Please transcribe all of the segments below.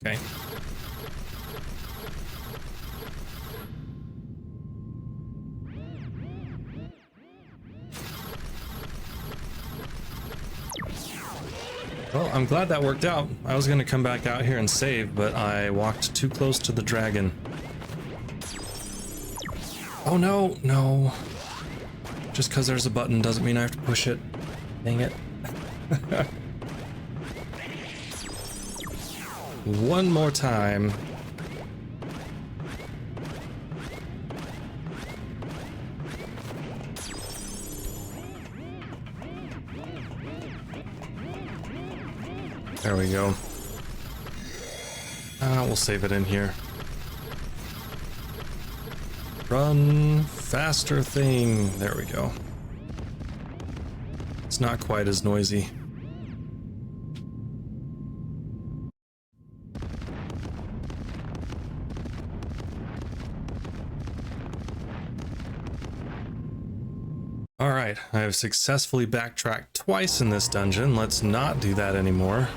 Okay. Well, I'm glad that worked out. I was gonna come back out here and save, but I walked too close to the dragon. Oh no, no. Just because there's a button doesn't mean I have to push it. Dang it. One more time. There we go. We'll save it in here. Run faster thing. There we go. It's not quite as noisy. Alright, I have successfully backtracked twice in this dungeon. Let's not do that anymore.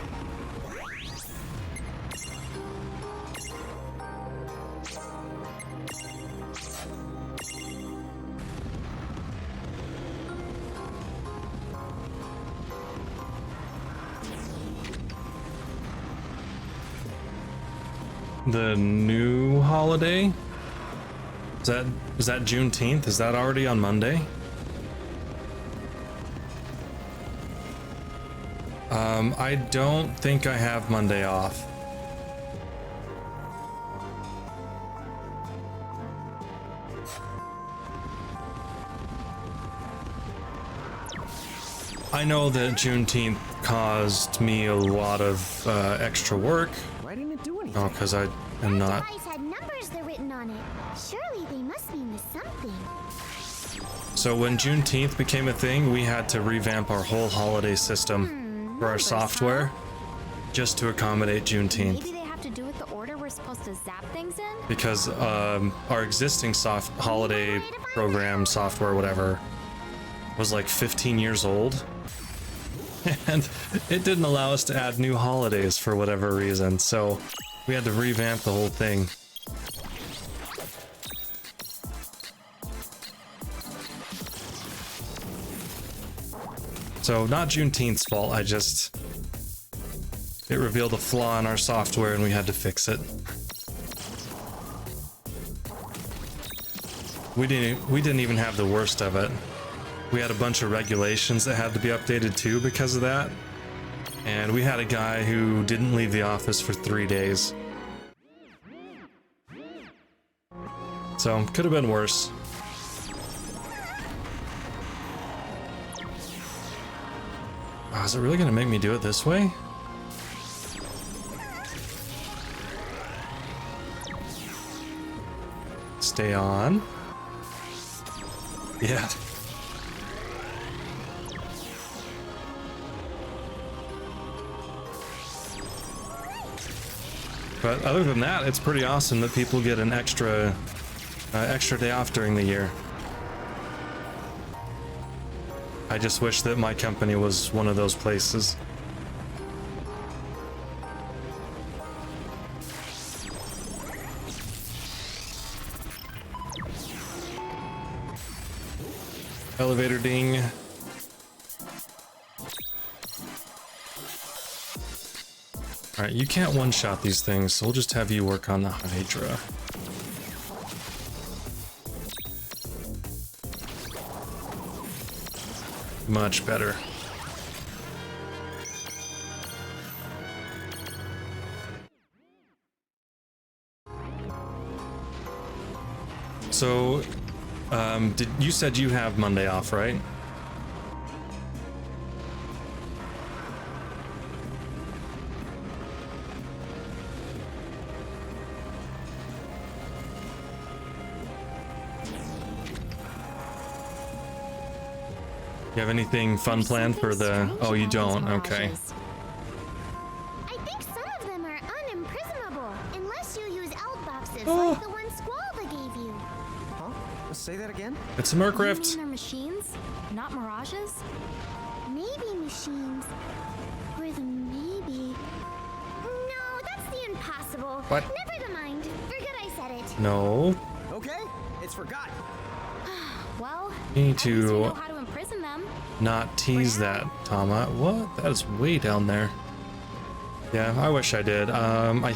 The new holiday? Is that Juneteenth? Is that already on Monday? I don't think I have Monday off. I know that Juneteenth caused me a lot of extra work. Why didn't it do anything? Oh, because I am not. Device had numbers that written on it. Surely they must mean something. So when Juneteenth became a thing, we had to revamp our whole holiday system for our software just to accommodate Juneteenth. Maybe they have to do with the order we're supposed to zap things in? Because our existing holiday program, software, whatever, was like 15 years old. And it didn't allow us to add new holidays for whatever reason, so we had to revamp the whole thing. So not Juneteenth's fault, it revealed a flaw in our software and we had to fix it. We didn't even have the worst of it. We had a bunch of regulations that had to be updated too because of that. And we had a guy who didn't leave the office for 3 days. So, could have been worse. Oh, is it really gonna make me do it this way? Stay on. Yeah. But other than that, it's pretty awesome that people get an extra day off during the year. I just wish that my company was one of those places. Elevator ding. Alright, you can't one-shot these things, so we'll just have you work on the Hydra. Much better. So, you said you have Monday off, right? You have anything fun planned for the... Oh, you don't? Okay. I think some of them are unimprisonable, unless you use eld boxes Oh. like the one Squalda gave you. Huh? Say that again? It's a You Murkrift. mean they're machines, not mirages? Maybe machines. Or the maybe... No, that's the impossible. What? Never mind. Forget I said it. No. Okay, it's forgotten. Well, You need at least we know to how to imprison them. not tease that, Tama. What? That is way down there. Yeah, I wish I did. I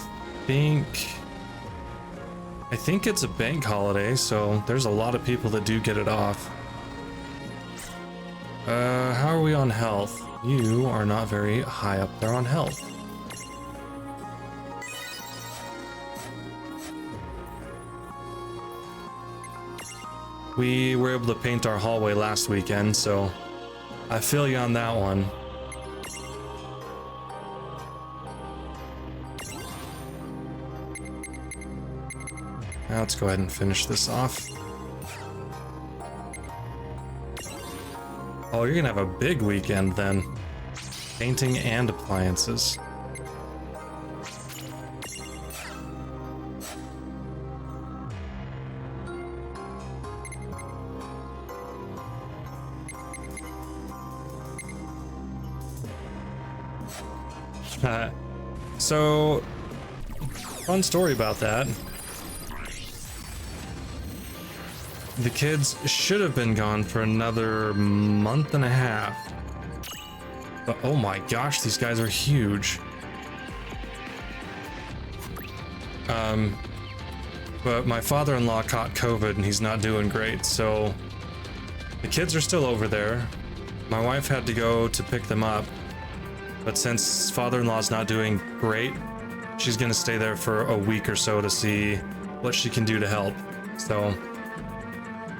think it's a bank holiday, so there's a lot of people that do get it off. How are we on health? You are not very high up there on health. We were able to paint our hallway last weekend, so I feel you on that one. Now let's go ahead and finish this off. Oh, you're gonna have a big weekend then. Painting and appliances. So, fun story about that. The kids should have been gone for another month and a half. But oh my gosh, these guys are huge. But my father-in-law caught COVID and he's not doing great, so the kids are still over there. My wife had to go to pick them up, but since father-in-law's not doing great, she's gonna stay there for a week or so to see what she can do to help. So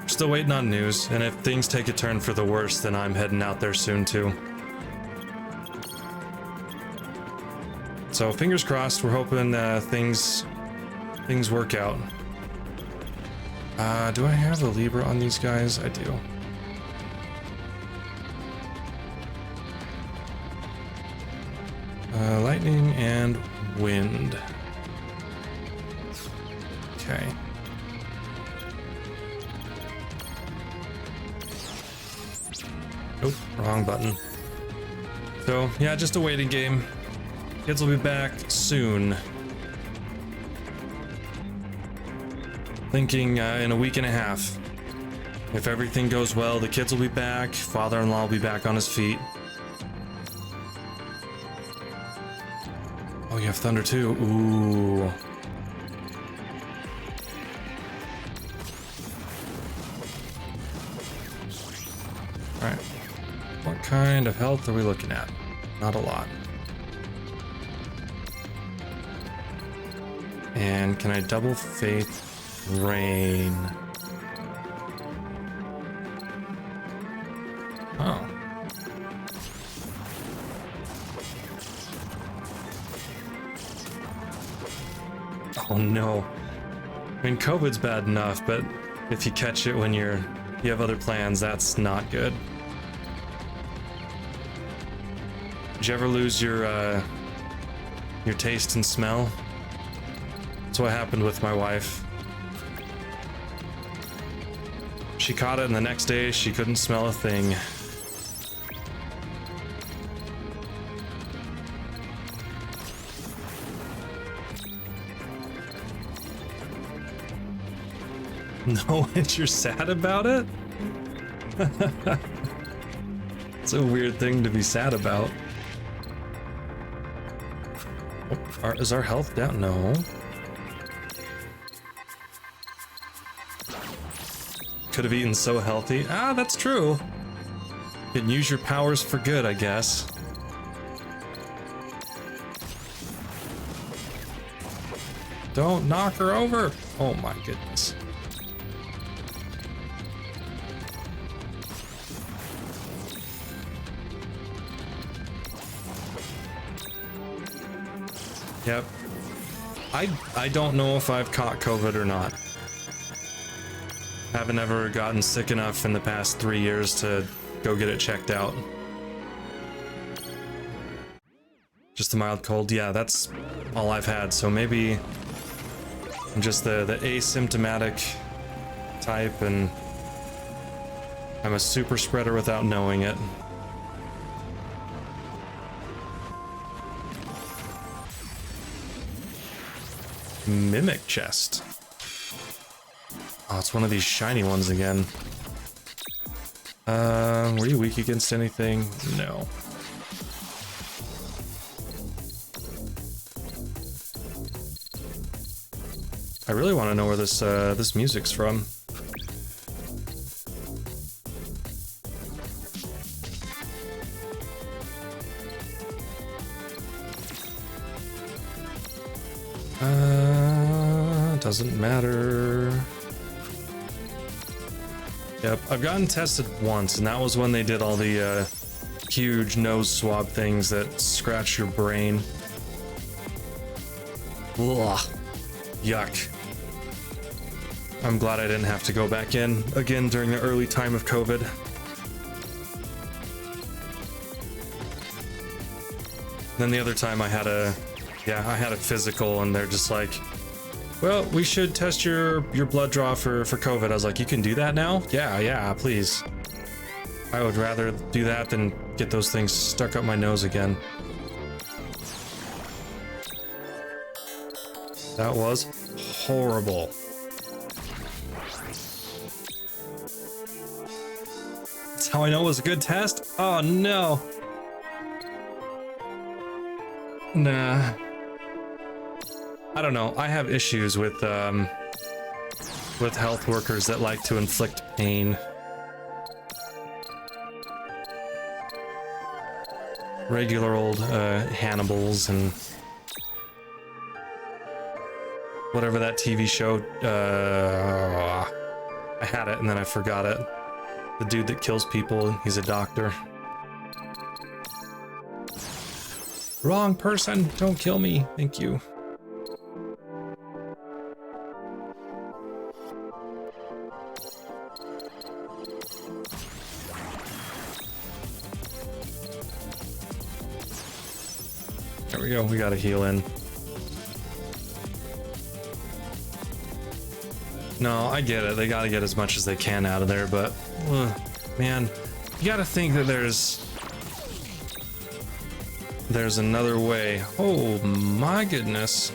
we're still waiting on news, and if things take a turn for the worse, then I'm heading out there soon too. So fingers crossed, we're hoping things work out. Do I have the Libra on these guys? I do. Lightning and wind. Okay. Nope, wrong button. So, yeah, just a waiting game. Kids will be back soon. Thinking in a week and a half. If everything goes well, the kids will be back. Father-in-law will be back on his feet. Oh, you have thunder too. Ooh. Alright. What kind of health are we looking at? Not a lot. And can I double faith rain? Oh. Oh no. I mean, COVID's bad enough, but if you catch it when you have other plans, that's not good. Did you ever lose your taste and smell? That's what happened with my wife. She caught it, and the next day she couldn't smell a thing. No, and you're sad about it? It's a weird thing to be sad about. Oh, is our health down? No. Could have eaten so healthy. Ah, that's true. You can use your powers for good, I guess. Don't knock her over. Oh my goodness. Yep. I don't know if I've caught COVID or not. Haven't ever gotten sick enough in the past 3 years to go get it checked out. Just a mild cold. Yeah, that's all I've had. So maybe I'm just the asymptomatic type, and I'm a super spreader without knowing it. Mimic chest. Oh, it's one of these shiny ones again. Were you weak against anything? No. I really want to know where this this music's from. Doesn't matter. Yep, I've gotten tested once, and that was when they did all the huge nose swab things that scratch your brain. Ugh. Yuck. I'm glad I didn't have to go back in again during the early time of COVID. Then the other time I had a physical, and they're just like, well, we should test your blood draw for COVID. I was like, you can do that now? Yeah, please. I would rather do that than get those things stuck up my nose again. That was horrible. That's how I know it was a good test? Oh no. Nah. I don't know. I have issues with health workers that like to inflict pain. Regular old Hannibals and whatever that TV show. I had it and then I forgot it. The dude that kills people. He's a doctor. Wrong person. Don't kill me. Thank you. There we go, we gotta heal in. No, I get it, they gotta get as much as they can out of there, but man, you gotta think that there's another way. Oh my goodness.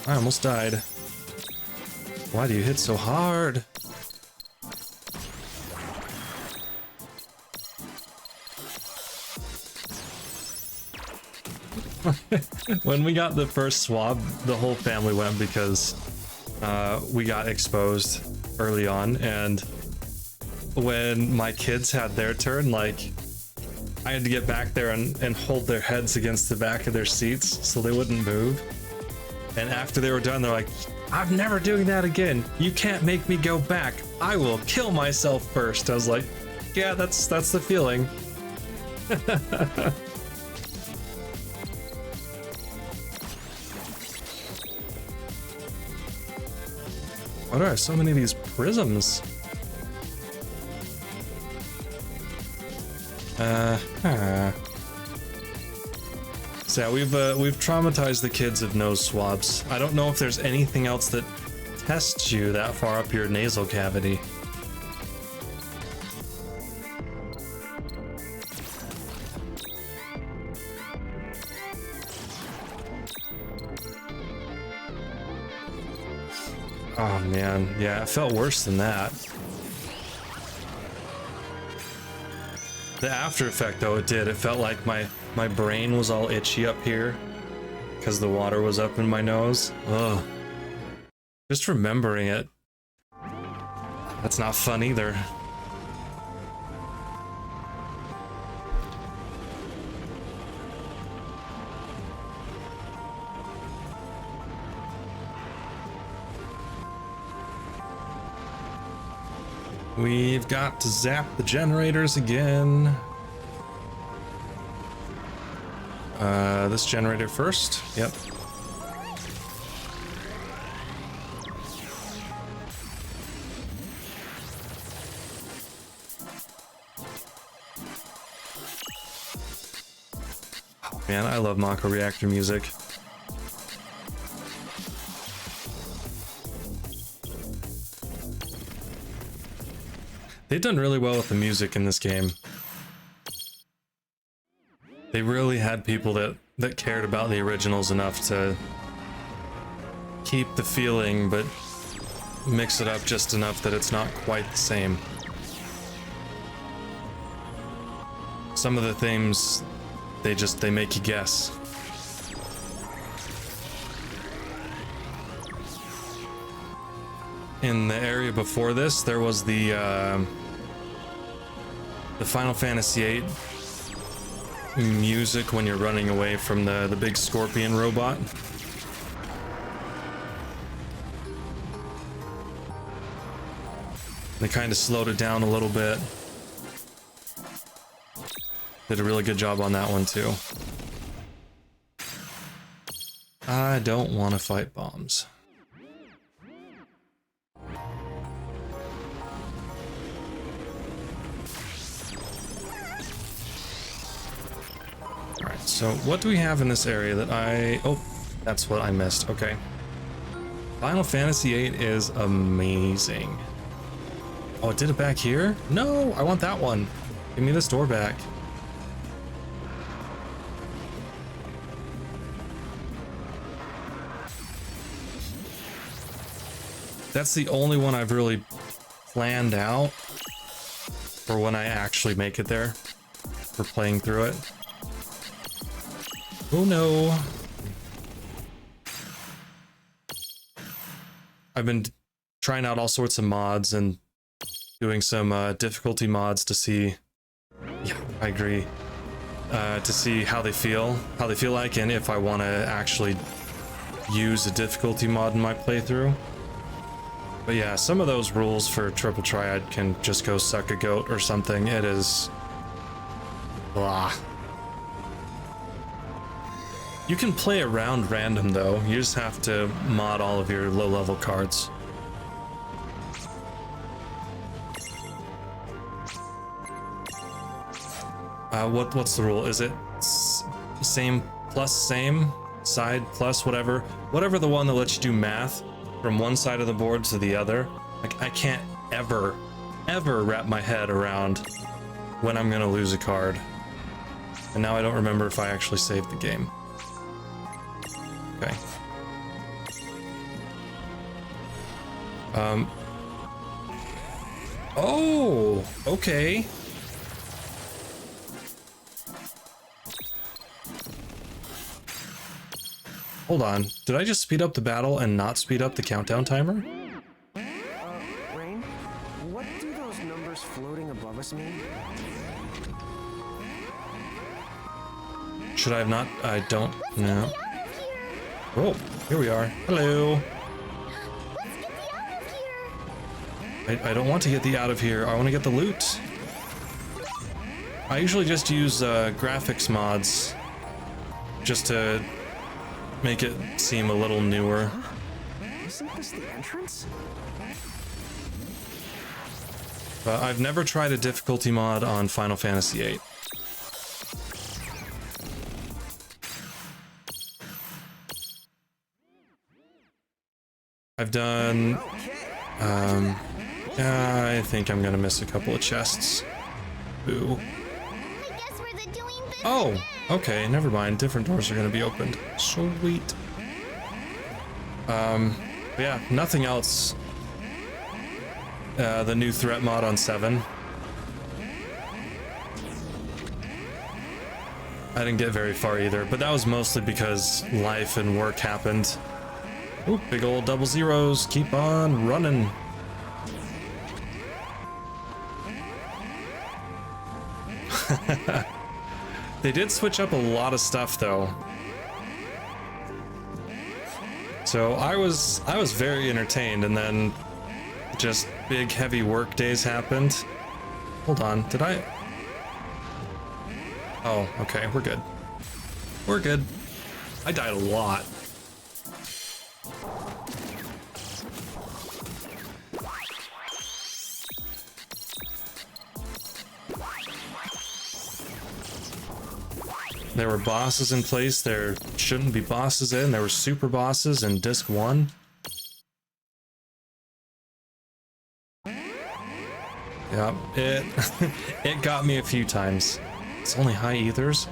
I almost died. Why do you hit so hard? When we got the first swab, the whole family went because we got exposed early on, and when my kids had their turn, like, I had to get back there and hold their heads against the back of their seats so they wouldn't move. And after they were done, they're like, I'm never doing that again. You can't make me go back. I will kill myself first. I was like, yeah, that's the feeling. Why do I have so many of these prisms? So yeah, we've traumatized the kids of nose swabs. I don't know if there's anything else that tests you that far up your nasal cavity. Oh man, yeah, it felt worse than that. The after effect though, it did. It felt like my brain was all itchy up here because the water was up in my nose. Ugh. Just remembering it. That's not fun either. We've got to zap the generators again. This generator first. Yep. Oh, man, I love Mako Reactor music. They've done really well with the music in this game. They really had people that cared about the originals enough to keep the feeling, but mix it up just enough that it's not quite the same. Some of the themes, they make you guess. In the area before this, there was the Final Fantasy VIII music when you're running away from the big scorpion robot. They kind of slowed it down a little bit. Did a really good job on that one too. I don't want to fight bombs. Alright, so what do we have in this area that oh, that's what I missed. Okay. Final Fantasy VIII is amazing. Oh, it did it back here? No, I want that one. Give me this door back. That's the only one I've really planned out for when I actually make it there, for playing through it. Oh no. I've been trying out all sorts of mods and doing some difficulty mods to see, yeah, I agree, to see how they feel like, and if I want to actually use a difficulty mod in my playthrough. But yeah, some of those rules for Triple Triad can just go suck a goat or something. It is blah. You can play around random though. You just have to mod all of your low-level cards. What's the rule? Is it same plus same, side plus whatever the one that lets you do math from one side of the board to the other? Like, I can't ever wrap my head around when I'm gonna lose a card. And now I don't remember if I actually saved the game. Okay. Oh, okay. Hold on, did I just speed up the battle and not speed up the countdown timer? Rain, what do those numbers floating above us mean? Should I have not? I don't know. Oh, here we are. Hello. I don't want to get the out of here. I want to get the loot. I usually just use graphics mods just to make it seem a little newer. Isn't this the entrance? I've never tried a difficulty mod on Final Fantasy VIII. I've done... I think I'm gonna miss a couple of chests. Boo. I guess we're the doing this Oh, again. okay, never mind. Different doors are gonna be opened. Sweet. Yeah, nothing else. The new threat mod on 7. I didn't get very far either, but that was mostly because life and work happened. Ooh, big old double zeros. Keep on running. They did switch up a lot of stuff though. So I was very entertained, and then just big heavy work days happened. Hold on, did I? Oh, okay, we're good. We're good. I died a lot. There were bosses in place there shouldn't be bosses in. There were super bosses in disc 1. Yeah, it got me a few times. It's only high ethers.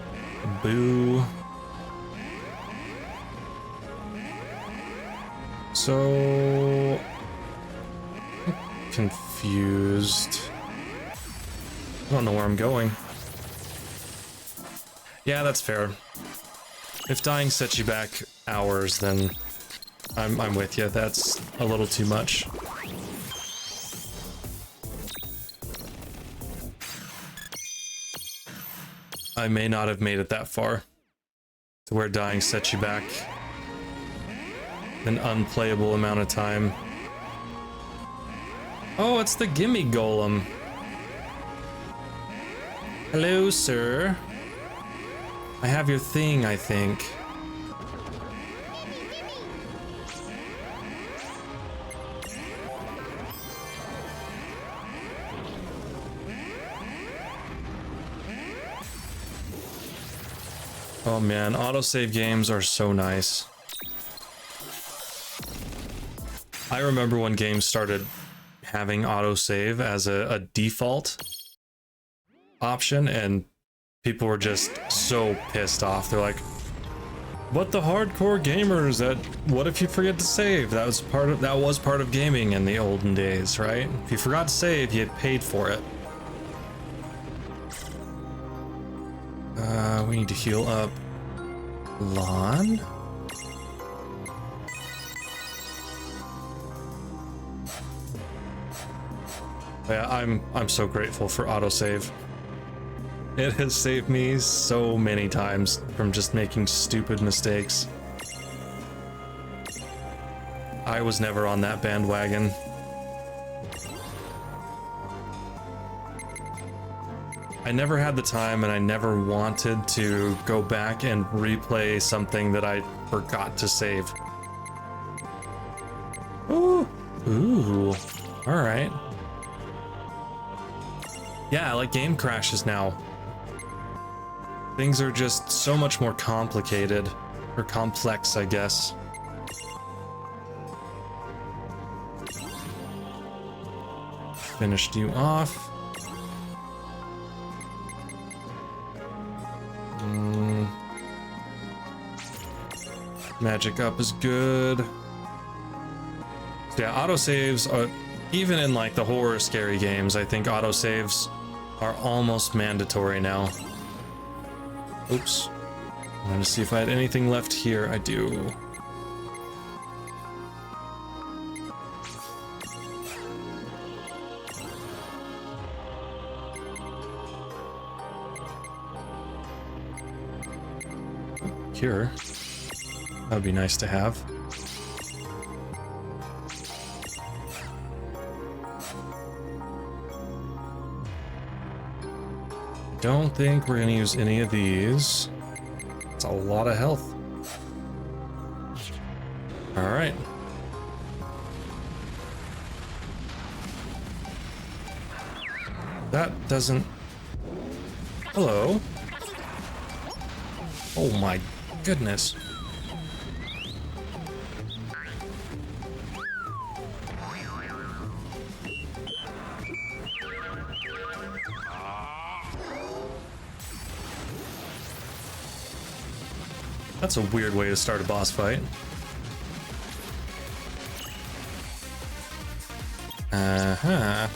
Boo. So confused. I don't know where I'm going. Yeah, that's fair. If dying sets you back hours, then I'm with you. That's a little too much. I may not have made it that far to where dying sets you back an unplayable amount of time. Oh, it's the gimme golem. Hello, sir. I have your thing, I think. Oh man, autosave games are so nice. I remember when games started having autosave as a default option, and people were just so pissed off. They're like, "What the hardcore gamers? What if you forget to save?" That was part of gaming in the olden days, right? If you forgot to save, you paid for it. We need to heal up Lon. Yeah, I'm so grateful for autosave. It has saved me so many times from just making stupid mistakes. I was never on that bandwagon. I never had the time, and I never wanted to go back and replay something that I forgot to save. Ooh, all right. Yeah, like game crashes now. Things are just so much more complicated, or complex, I guess. Finished you off. Magic up is good. So yeah, autosaves are, even in like the horror scary games, I think autosaves are almost mandatory now. Oops. I'm gonna see if I had anything left here. I do. Cure. That would be nice to have. Don't think we're gonna use any of these. It's a lot of health. All right. That doesn't... Hello? Oh my goodness. That's a weird way to start a boss fight. Uh-huh.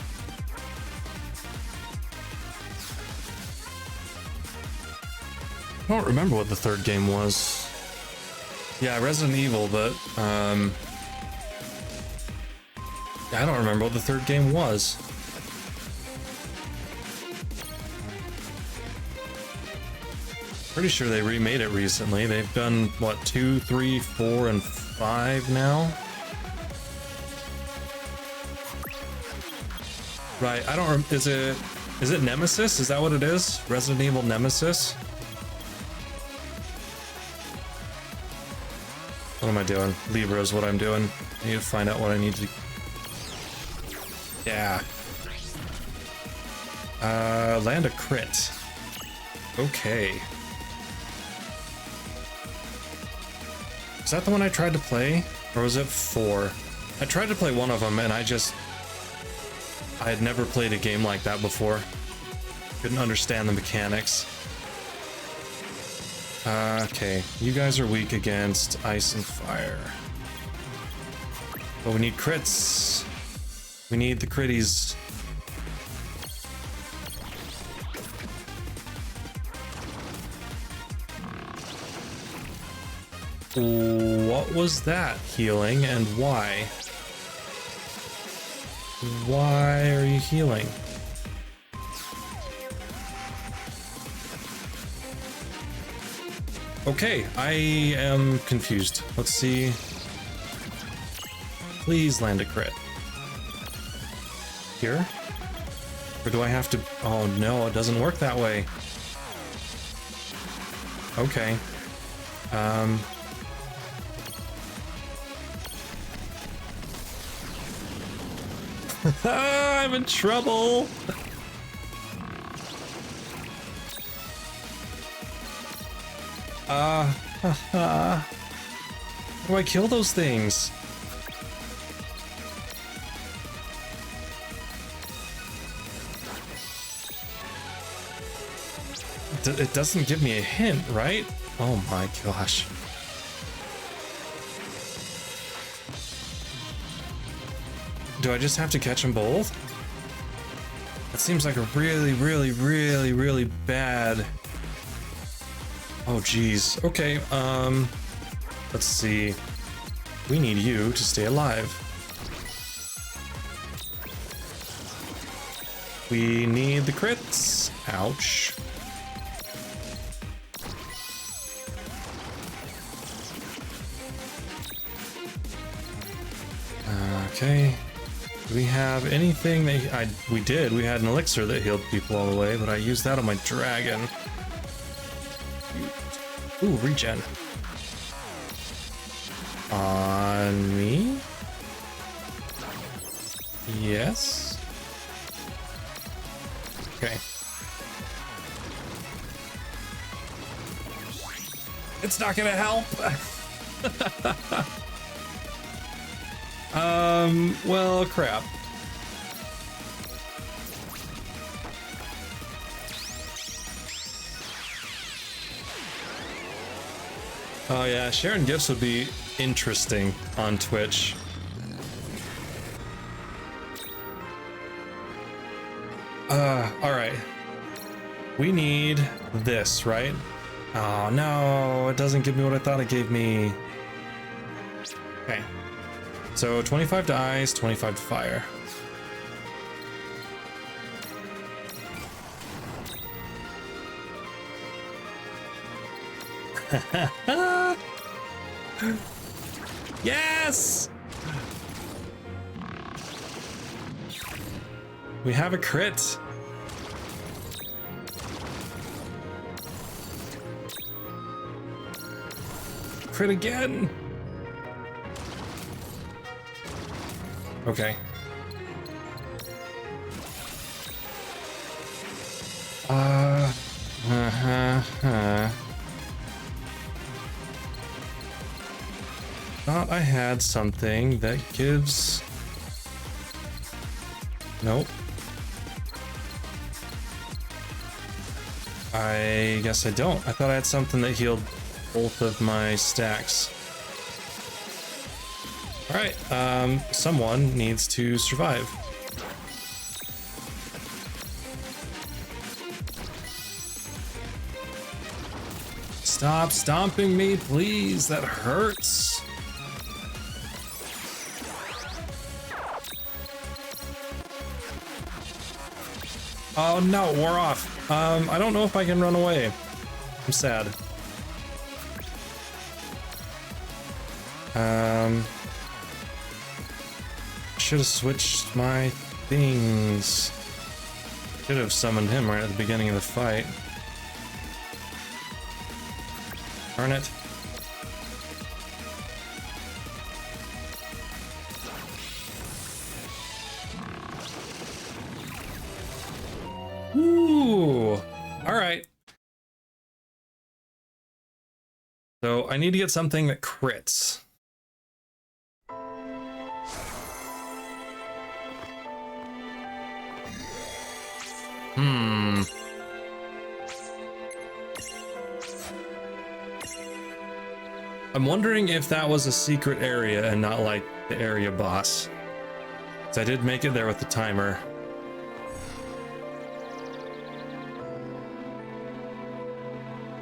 I don't remember what the third game was. Yeah, Resident Evil, but I don't remember what the third game was. Pretty sure they remade it recently. They've done, what, 2, 3, 4, and 5 now? Right, I don't is it Nemesis? Is that what it is? Resident Evil Nemesis? What am I doing? Libra is what I'm doing. I need to find out what I need to... Yeah. Land a crit. Okay. Is that the one I tried to play? Or was it 4? I tried to play one of them, and I had never played a game like that before. Couldn't understand the mechanics. Okay, you guys are weak against ice and fire. But we need crits. We need the critties. What was that healing and why? Why are you healing? Okay, I am confused. Let's see. Please land a crit. Here? Or do I have to... Oh no, it doesn't work that way. Okay. I'm in trouble! How do I kill those things? It doesn't give me a hint, right? Oh my gosh. Do I just have to catch them both? That seems like a really bad... Oh geez. Okay, let's see. We need you to stay alive. We need the crits. Ouch. Okay. Do we have anything that we did? We had an elixir that healed people all the way, but I used that on my dragon. Ooh, regen. On me? Yes. Okay. It's not gonna help. Well, crap. Oh yeah, sharing gifts would be interesting on Twitch. Alright. We need this, right? Oh no, it doesn't give me what I thought it gave me. Okay. So 25 to ice, 25 to fire. Yes! We have a crit. Crit again. Okay. Thought I had something that gives... Nope. I guess I don't. I thought I had something that healed both of my stacks. Alright, someone needs to survive. Stop stomping me, please. That hurts. Oh no, we're off. I don't know if I can run away. I'm sad. Should have switched my things. Should have summoned him right at the beginning of the fight. Darn it. Ooh. All right. So I need to get something that crits. I'm wondering if that was a secret area and not like the area boss. 'Cause I did make it there with the timer.